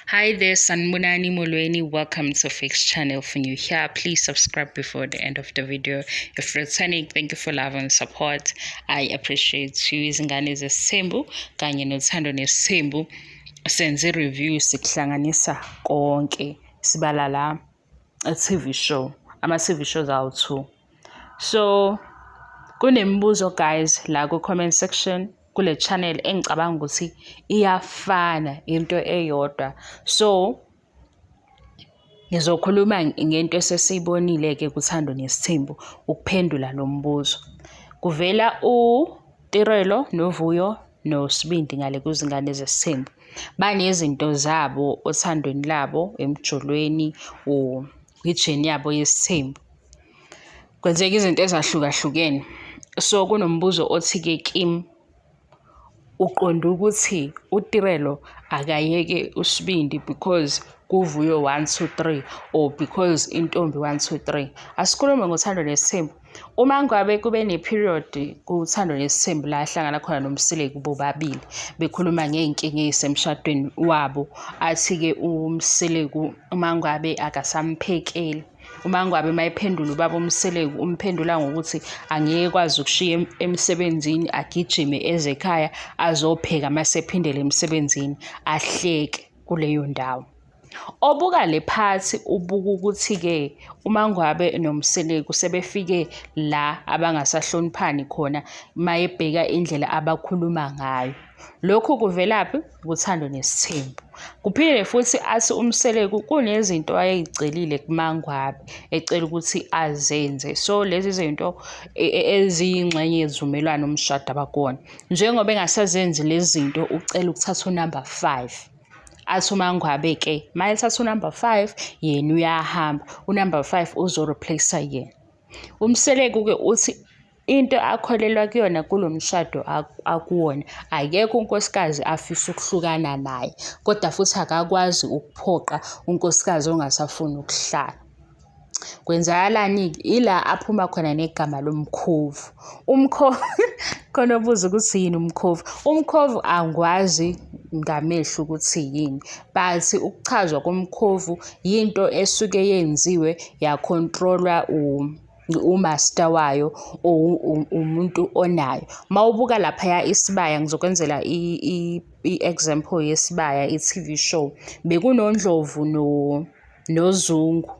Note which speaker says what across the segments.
Speaker 1: Hi there, Sanmunani Molweni. Welcome to Fix Channel. If you're new here, please subscribe before the end of the video. If returning, thank you for love and support. I appreciate you. Izingane zeSembu kanye nothando neSembu senze review sikuhlanganisa konke sibala la a TV show. Ama-TV shows awu 2. So kunembuzo guys la ku comment section kule channel engicabanga ukuthi iyafana into eyodwa. So ngizokhuluma ngento esesiyibonile ke kuthando nesithembu ukuphendula lo mbuzo. Kuvela uTirelo noVuyo noSibindi ngale kuzingane zesithembu. Banezinto zabo othandweni labo emjolweni ijeni yabo yesithembu. Kwenzeka izinto ezahlukahlukene. So kunombuzo othi-ke Kim uqonda ukuthi uTirelo akayeke uSibindi because kuVuyo 1 2 3 or because intombi 1 2 3. Asikhulume ngothando nesithembu. Uma ngabe kube neperiod kuthando nesithembu la hlangana khona noMsileki bobabili bekhuluma ngeenkinga ezisemshadweni wabo, athi-ke uMsileki uma ngabe akasamphekeli, uma ngabe mayiphendula ubaba uMsileki umphendula ngokuthi angeke kwazi ukushiya emsebenzini agijime eze ekhaya azopheka masephindele emsebenzini ahleke kuleyo ndawo. Obuka le phathi ubuka ukuthi-ke uma ngabe noMsileki sebefike la abangasahloniphani khona mayebheka indlela abakhuluma ngayo. Lokhu kuvelaphi kuthando nesithembu. Kuphinde futhi athi uMsileki kunezinto ayeyicelile kuMangwabe ecela ukuthi azenze. So lezi zinto eziyingxenye yezivumelwano umshado abakona. Njengoba engasazenzi lezi zinto ucela ukuthatha unumber 5. Athi uMangwabe ke mayethatha unumber 5 yena uyahamba, unumber 5 uzoreplace yena. uMsileki ke uthi into akholelwa kuyona kulomshado akuwona, akekho unkosikazi afisa ukuhlukana naye, kodwa futhi akakwazi ukuphoqa unkosikazi ongasafuni ukuhlala. Kwenzakalani ila aphuma khona negama lomkhovu. Umkhovu khona ubuza ukuthi yini umkhovu. Umkhovu angwazi ngamehlo ukuthi yini, but ukuchazwa komkhovu yinto esuke yenziwe yacontrolwa umaster wayo umuntu onayo. Mawubuka lapha isibaya, ngizokwenzela i-example yesibaya i-TV show. Bekunondlovu noZungu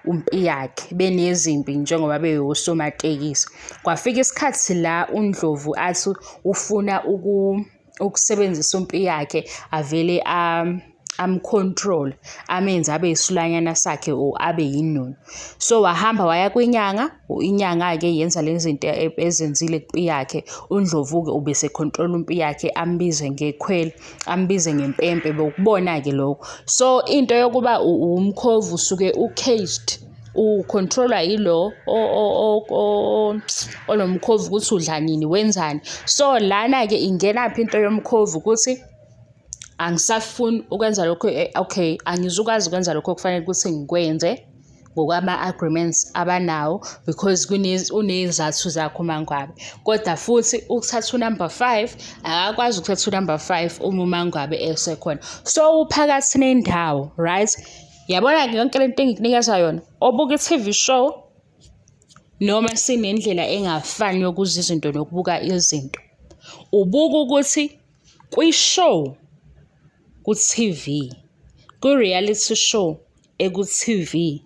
Speaker 1: umpi yakhe benezimpi njengoba beyosomatekisi. Kwafika isikhathi la uNdlovu athi ufuna ukusebenzisa umpi yakhe avele amcontrol, amenze abe isilwanyana sakhe or abe yinoni. So wahamba waya kwinyanga, inyanga ke yenza lezi zinto ezenzile kumpi yakhe. uNdlovu ke ubese control umpi yakhe, ambize ngekhwele, ambize ngempempe, bokubona ke lokho. So into yokuba umkhovu suke ucaged, ucontroller yilo onomkhovu ukuthi udla nini wenzani. So lana ke ingena phi into yomkhovu ukuthi angisafuni ukwenza lokho, okay angizukwazi ukwenza lokho kufanele ukuthi ngikwenze ngokwama agreements abanawo because unezathu zakho uMangwabe. Kodwa futhi ukuthatha unumber 5 akakwazi ukuthatha unumber 5 uma uMangwabe esekhona. So uphakathi nendawo, right? Yabona ke yonke lento engikunikeza yona obuka i-TV show noma sinendlela engafani yokuza izinto nokubuka izinto. Ubuka ukuthi kwi-show ku-TV, ku-reality show eku-TV,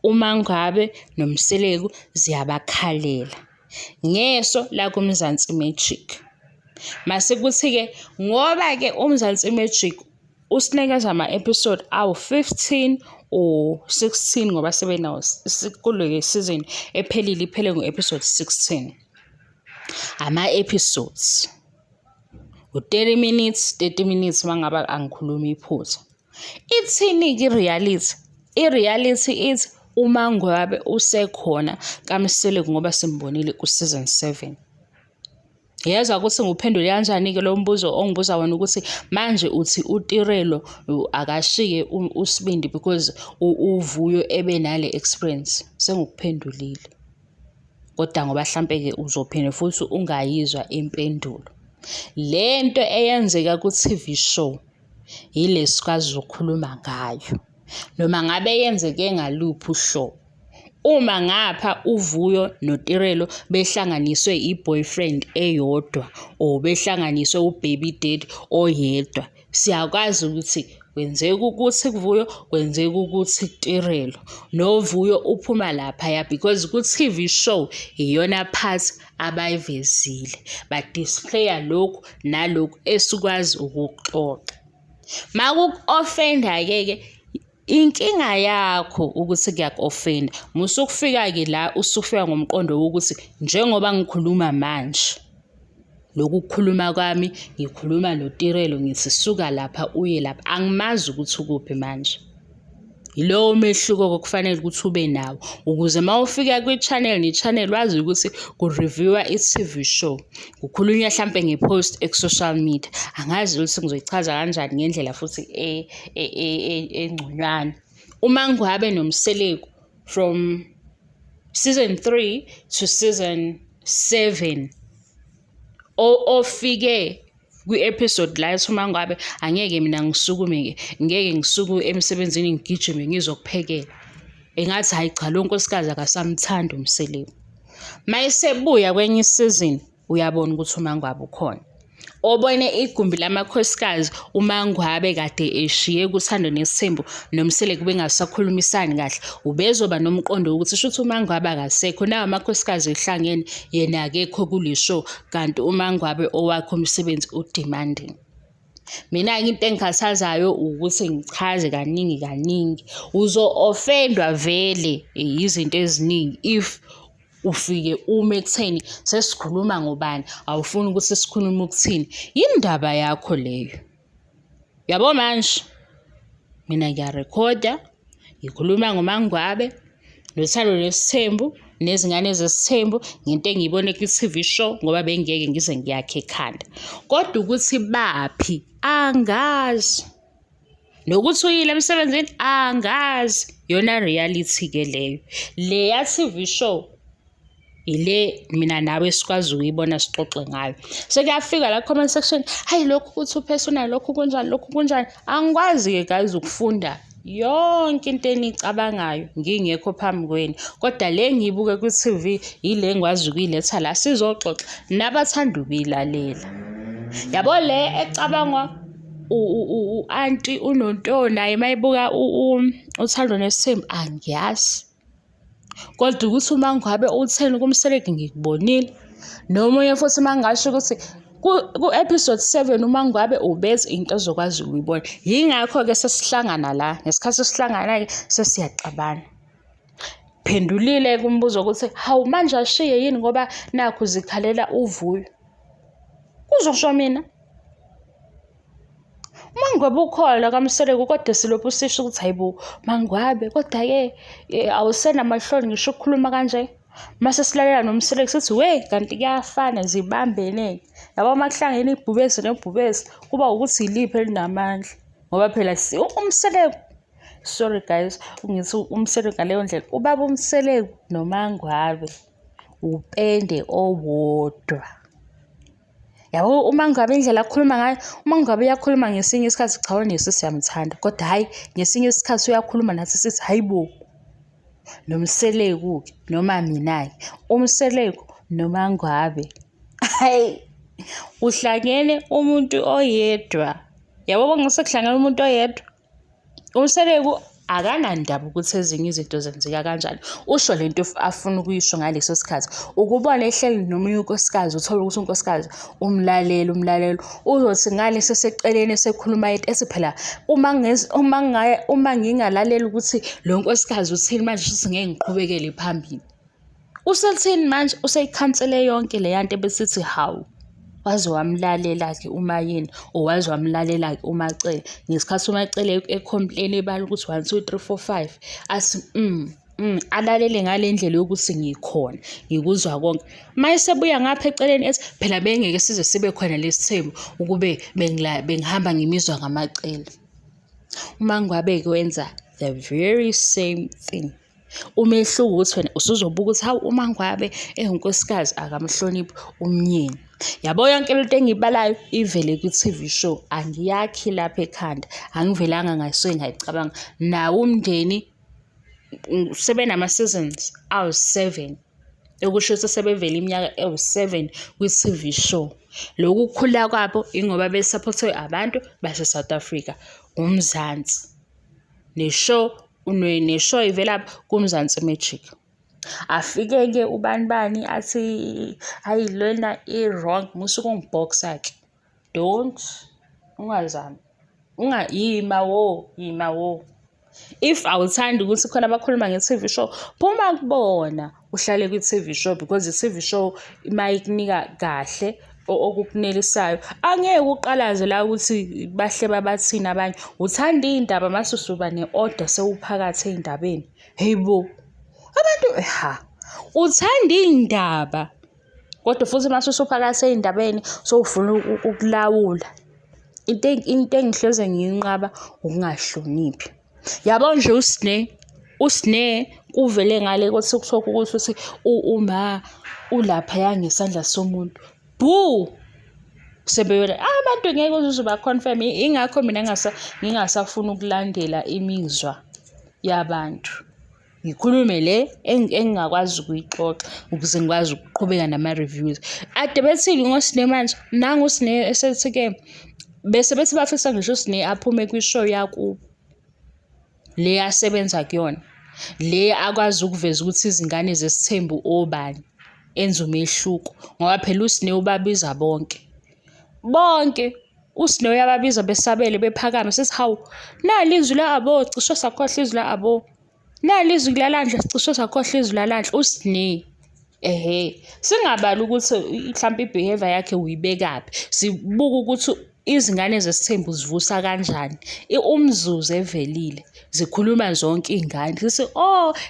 Speaker 1: uMangwabe noMsileki ziyabakhalela ngeso la kuMzansi Magic. Mase kuthi-ke ngoba ke uMzansi Magic usinikeza ama-episode awu 15 or 16 ngoba sebenawo kule season ephelile iphele ngo-episode 16. Ama-episodes u-30 minutes mangaba angikhuluma iphutha. Ithini-ke i-reality? I-reality ithi uMangwabe usekhona kaMsileki ngoba simbonile ku-season 7. Yezwa ukuthi nguphendule kanjani-ke lo mbuzo ongibuza wona ukuthi manje uthi uTirelo akashiye uSibindi because uVuyo ebenale experience. Sengikuphendulile. Kodwa ngoba mhlampe-ke uzophinde futhi ungayizwa impendulo. Lento eyenzeka ku-TV show ile sikwazi ukukhuluma ngayo noma ngabe yenzeke ngaluphi uhlobo. Uma ngapha uVuyo noTirelo behlanganiswe i-boyfriend eyodwa or behlanganiswe u-baby daddy oyedwa, siyakwazi ukuthi kwenzeka ukuthi kuVuyo, kwenzeka ukuthi kuTirelo. NoVuyo uphuma laphaya because ku-TV show iyona part abayivezile, ba-display-a lokhu nalokhu esikwazi ukuxoxa. Makuku-offenda-ke inkinga yakho ukuthi kuyaku-offenda, musukufika-ke la usufika ngomqondo wokuthi njengoba ngikhuluma manje, lokhu kukhuluma kwami ngikhuluma noTirelo ngithi suka lapha uye lapha, angimazi ukuthi ukuphi manje. Yilowo mehluko okufanele ukuthi ube nawo ukuze mawufika kwi-channel ne-channel wazi ukuthi ku-review-wa i-TV show, kukhulunywa hlampe nge-post ku-social media. Angazi ukuthi ngizoyichaza kanjani ngendlela futhi engconywana. uMaNgwabe noMseleku from season 3 to season 7 ofike kwi-episode la ethi uMaNgwabe angeke mina ngisukume, ngeke ngisuke emsebenzini ngigijime ngizokuphekela. Engathi hayi cha, lo nkosikazi akasamthanda uMseleku. Mayesebuya kwenye isizini uyabona ukuthi uMaNgwabe ukhona. Obone igumbi lamakhosikazi uMaNgwabe kade eshiye kuThando neSithembu noMseleku bengasakhulumisani kahle, ubezoba nomqondo ukuthi shuthi uMaNgwabe akasekho, nawo amakhosikazi ehlangene yena akekho kule show, kanti uMaNgwabe owakhe umsebenzi udemanding. Mina-ke into engikhathazayo ukuthi ngichaze kaningi uzo-offendwa vele izinto eziningi if ufike ume ekutheni sesikhuluma ngobani, awufuni ukuthi sikhulume ukuthini. Yindaba yakho leyo. Yabo manje mina ngiyarekhoda ngikhuluma ngoMaNgwabe noThando neSithembu nezingane zeSithembu ngento engiyibone kwi-TV show ngoba bengeke ngize ngiyakhe ekhanda. Kodwa ukuthi baphi angazi, nokuthi uyile emsebenzini angazi. Yona reality-ke leyo. Le ya TV show ile mina nawe sikwazi ukuyibona sixoxe ngayo. Sekuyafika la comment section, hayi lokhu kuthi upersonal, lokhu kunjani, lokhu kunjani. Angikwazi-ke guys ukufunda yonke into enicabangayo ngingekho phambi kweni, kodwa le ngiyibuke kwi-TV ile ngikwazi ukuyiletha la sizoxoxa nabathanda ukuyilalela. Yabo le ecabangwa u-anti uNontoni naye mayibuka uThando neSithembu angiyazi. Kodwa ukuthi uMaNgwabe utheni kuMseleku ngikubonile. Nomunye futhi mangasho ukuthi ku-episode 7 uMaNgwabe ubethe into ozokwazi ukuyibona. Yingakho-ke sesihlangana la, ngesikhathi sesihlangana-ke sesiyacabana. Phendulile kumbuzo ukuthi hawu manje ashiye yini ngoba nakhu zikhalela uVuyo. Kuzosho mina uMaNgwabe ukhona kaMseleku, kodwa silokhu sisho ukuthi hayibo MaNgwabe, kodwa-ke awusenamahloni ngisho ukukhuluma kanje. Mase silalela noMseleku sithi we kanti kuyafana zibambene. Yabo makuhlangene ibhubesi nebhubesi kuba ukuthi iliphi elinamandla, ngoba phela uMseleku, sorry guys ngithi uMseleku ngaleyo ndlela, ubaba uMseleku noMaNgwabe upende owodwa. Yabo uMaNgwabe indlela akhuluma ngayo, uMaNgwabe uyakhuluma ngesinye isikhathi cha wena siyamthanda, kodwa hayi ngesinye isikhathi uyakhuluma nathi sithi hayibo. NoMseleku noma mina-ke uMseleku noMaNgwabe hayi uhlangene umuntu oyedwa. Yabo ngosekuhlangene umuntu oyedwa. uMseleku akanandaba ukuthi ezinye izinto zenzeka kanjani. Usho lento afuna ukuyisho ngaleso sikhathi. Ukubona ehleli nomunye unkosikazi, uthola ukuthi unkosikazi umlalelo uzothi ngaleso seceleni sekhuluma yethu ethi phela uma ngingalalela ukuthi lo nkosikazi uthini manje sithi ngeke ngiqhubekele phambili. Usethini manje, useyikhansele yonke le yanto ebesithi hawu waze wamlalela-ke uMayeni owaze wamlalela-ke uMacele. Ngesikhathi uMacele ecomplain ebala ukuthi 1 2 3 4 5 athi alalele ngale ndlela yokuthi ngikhona ngikuzwa konke. Mayesebuya ngapha eceleni ethi phela bengeke size sibe khona leSithembu ukube bengihamba ngimizwa ngaMacele. uMaNgwabe-ke wenza the very same thing. Umehluko ukuthi wena usuzobuka ukuthi hawu uMaNgwabe unkosikazi akamhloniphi umyeni. Yabo yonke lento engiyibalayo ivele ku-TV show, angiyakhi lapha ekhanda, angivelanga ngasuke ngayicabanga. Nawo umndeni sebenama-seasons awu-7, okusho ukuthi sebevele iminyaka ewu-7 kwi-TV show. Lokhu kukhula kwabo ingoba besupportwe abantu base-South Africa, uMzansi. Neshow ivela kuMzansi Magic. Afike-ke ubani athi hayi lena i-wrong, musuke ungibhoksa-ke. Don't, ungazami. Yima wo. If awuthandi ukuthi khona abakhuluma nge-TV show, phuma kubona uhlale kwi-TV show, because i-TV show mayikunika kahle okukunelisayo. Angeke uqalaze la ukuthi bahle babathini abanye. Uthanda iy'ndaba mase usuba ne-order sewuphakathi ey'ndabeni. Heyibo, abantu uthanda iy'ndaba kodwa futhi mase usuphakathi ey'ndabeni sowufuna ukulawula. Into engihleze ngiyinqaba ukungahloniphi. Yabo nje uSne kuvele ngale ku-TikTok ukuthi uma ulaphaya ngesandla somuntu. Sebeyona abantu ngeke uze ba-confirm. Ingakho mina ngingasafuni ukulandela imizwa yabantu. Ngikhulume le engingakwazi ukuyixoxa ukuze ngikwazi ukuqhubeka nama-reviews. Ade bethini ngoSne manje? Nangu uSne esethi-ke bese bethi bafisa ngisho uSne aphume kwi-show yakubo, le asebenza kuyona, le akwazi ukuveza ukuthi izingane zesithembu obani, enza umehluko. Ngoba phela uSne ubabiza bonke. uSne uyababiza besabele bephakame sithi hawu, nali izwi la-abo, cishe sakhohlwa izwi la-abo. Nali izwi lalandla, cishe sakhohlwa izwi lalandla. uSne singabali ukuthi mhlawumbe i-behavior yakhe uyibekaphi, sibuka ukuthi izingane zesithembu zivusa kanjani. Umzuzu evelile zikhuluma zonke iy'ngane sithi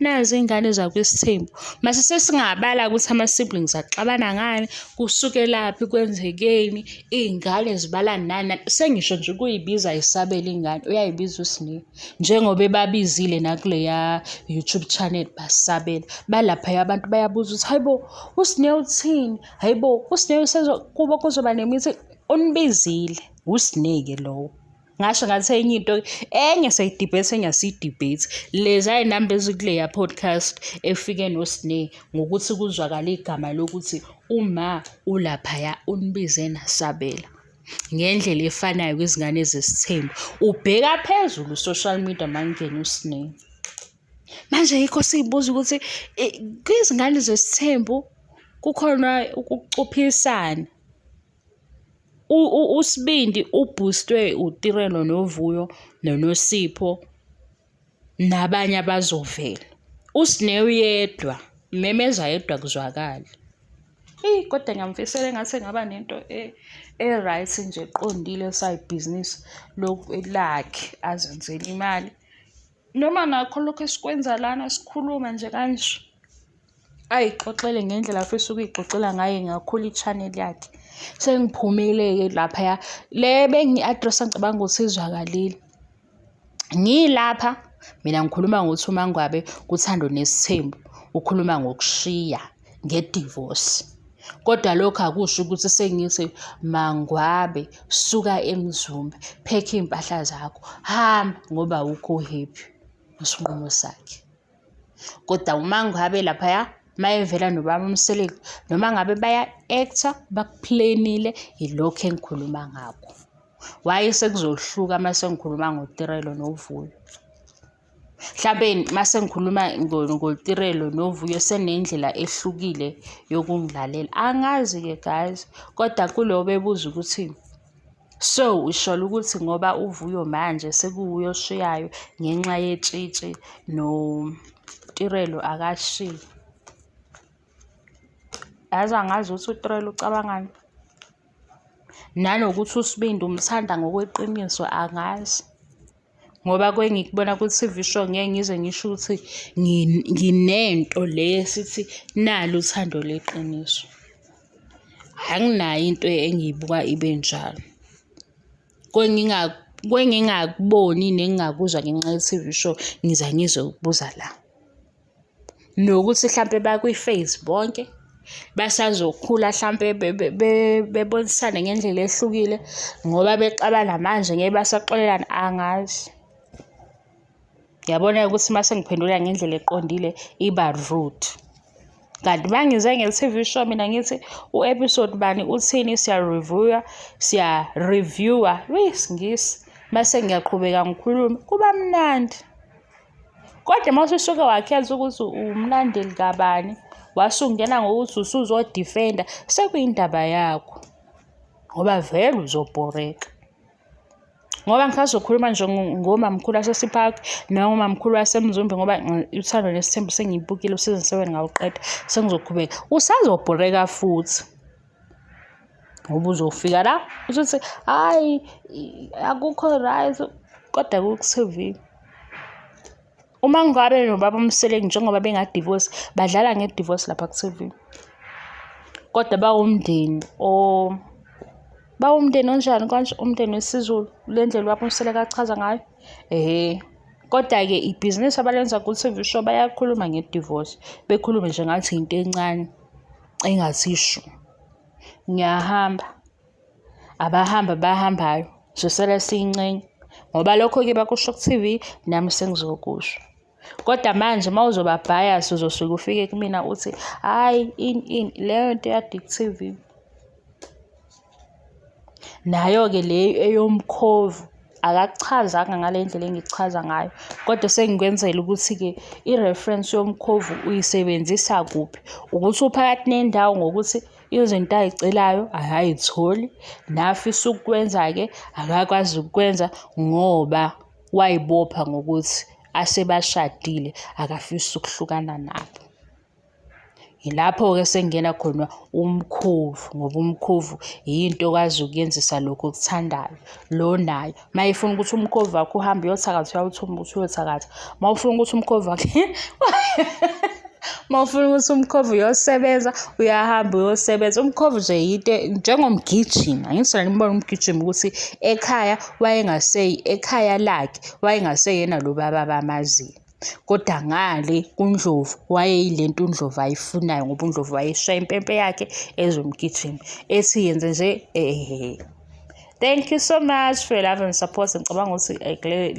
Speaker 1: nazi iy'ngane zakwisithembu. Mase sesingabala ukuthi ama-siblings axabana ngani, kusukelaphi, kwenzekeni, iy'ngane zibala nani. Sengisho nje ukuyibiza isabela ingane uyayibiza uSne, njengoba ebabizile nakuleya YouTube channel basabela. Balaphaya abantu bayabuza ukuthi hayibo uSne uthini, hayibo uSne kubo kuzoba ne-meeting. Unibizile uSne-ke lowo. Ngasho ngathi enye into enye sayidebate engasiyidebate lezi ay'namba ezikuleya podcast efike noSne ngokuthi kuzwakala igama lokuthi uma ulaphaya unibize nasabela ngendlela efanayo kwizingane zesithembu. Ubheka phezulu social media mangena uSne. Manje yikho siyibuza ukuthi kwizingane zesithembu kukhona ukucuphisana. uSibindi ubhoostwe uTirelo noVuyo noNosipho nabanye abazovela. uSne uyedwa memeza yedwa kuzwakala. Kodwa ngiyamfisela engathi ngaba nento right nje eqondile side business lakhe azenzela imali. Noma nakho lokho esikwenza lana sikhuluma nje kanje. Ayixoxele ngendlela afisa ukuyixoxela ngayo ngakhula i-channel yakhe. Sengiphumile-ke laphaya le bengi-addressa ngicabanga ukuthi izwakalile. Ngilapha mina ngikhuluma ngokuthi uMangwabe kuthando nesithembu ukhuluma ngokushiya nge-divorce. Kodwa lokho akusho ukuthi sengithi Mangwabe suka eMzumbe, phekha iy'mpahla zakho, hamba ngoba awukho happy isinqumo sakhe. Kodwa uMangwabe laphaya mayevela nobaba uMseleki noma ngabe baya-actor bakuplanile ilokho engikhuluma ngakho. Wayesekuzohluka mase ngikhuluma ngoTirelo noVuyo. Mhlawumbe mase ngikhuluma ngoTirelo noVuyo senendlela ehlukile yokungilalela. Angazi-ke guys, kodwa kulo bebuza ukuthi so usho ukuthi ngoba uVuyo manje sekuwuyo oshiyayo ngenxa yetshitshi noTirelo akashiyi. Yazi angazi ukuthi uTirelo ucabangani. Nanokuthi uSibindi umthanda ngokweqiniso angazi. Ngoba kwengikubona ku-TV show ngeke ngize ngisho ukuthi nginento le sithi nalo uthando leqiniso. Anginayo into engiyibuka ibe njalo. Kwengingakuboni nengingakuzwa ngenxa ye-TV show ngiza ukubuza la. Nokuthi mhlampe bakwi-Face bonke basazokhula hlampe bebonisane ngendlela ehlukile ngoba bexabana manje ngeke basaxolelana, angazi. Ngiyabona ukuthi mase ngiphendula ngendlela eqondile iba rude. Kanti mangize nge-TV show mina ngithi u-episode bani uthini, siya-reviewer isingisi, mase ngiyaqhubeka ngikhulume, kuba mnandi. Kodwa mase usuke wakhetha ukuthi umlandeli kabani, wasungena ngokuthi usuzodifenda, sekuyindaba yakho ngoba vele uzobhoreka. Ngoba ngisazokhuluma nje ngomamkhulu waseSpark nangomamkhulu waseMzumbe ngoba uthando nesithembu sengiyibukile u-season 7 ngawuqeda, sengizoqhubeka. Usazobhoreka futhi ngoba uzofika la usuthi hayi akukho right, kodwa ku-TV. Uma ngabe nobaba uMseleki njengoba bengadivorce, badlala ngedivorce lapha ku-TV. Kodwa bawumndeni onjani kanje, umndeni wesiZulu, le ndlela ubaba uMseleki achaza ngayo. Kodwa-ke ibhizinisi abalenza ku-TV show bayakhuluma ngedivorce, bekhulume nje ngathi into encane engathi ishu. Ngiyahamba, bahambayo, sisele siyingcenye ngoba lokho-ke bakusho ku-TV, nami sengizokusho. Kodwa manje uma uzoba bias uzosuke ufike kumina uthi hayi leyo nto yade ku-TV. Nayo-ke le eyomkhovu akakuchazanga ngale ndlela engichaza ngayo, kodwa sengikwenzela ukuthi-ke i-reference yomkhovu uyisebenzisa kuphi, ukuthi uphakathi nendawo ngokuthi izinto ayicelayo akayitholi, nafisa ukukwenza-ke akakwazi ukukwenza ngoba wayibopha ngokuthi asebashadile akafisi ukuhlukana nabo. Yilapho-ke sengena khona umkhovu, ngoba umkhovu yinto okwazi ukuyenzisa lokho okuthandayo, lo nayo. Uma ifuna ukuthi umkhovu wakho uhambe uyothakatha, uyawuthuma ukuthi uyothakatha. Uma ufuna ukuthi umkhovu wakho uma ufuna ukuthi umkhovu uyosebenza, uyahamba uyosebenza. Umkhovu nje yinto njengomgijima, angithi nimbona umgijima ukuthi ekhaya lakhe wayengaseyena lo baba bamaziyo. Kodwa ngale kuNdlovu wayeyile nto uNdlovu ayifunayo ngoba uNdlovu wayeshaya impempe yakhe ezomgijima ethi yenze nje Thank you so much for your love and support. Ngicabanga ukuthi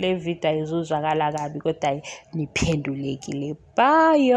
Speaker 1: le video ayizuzwakala kabi kodwa niphendulekile. Bye.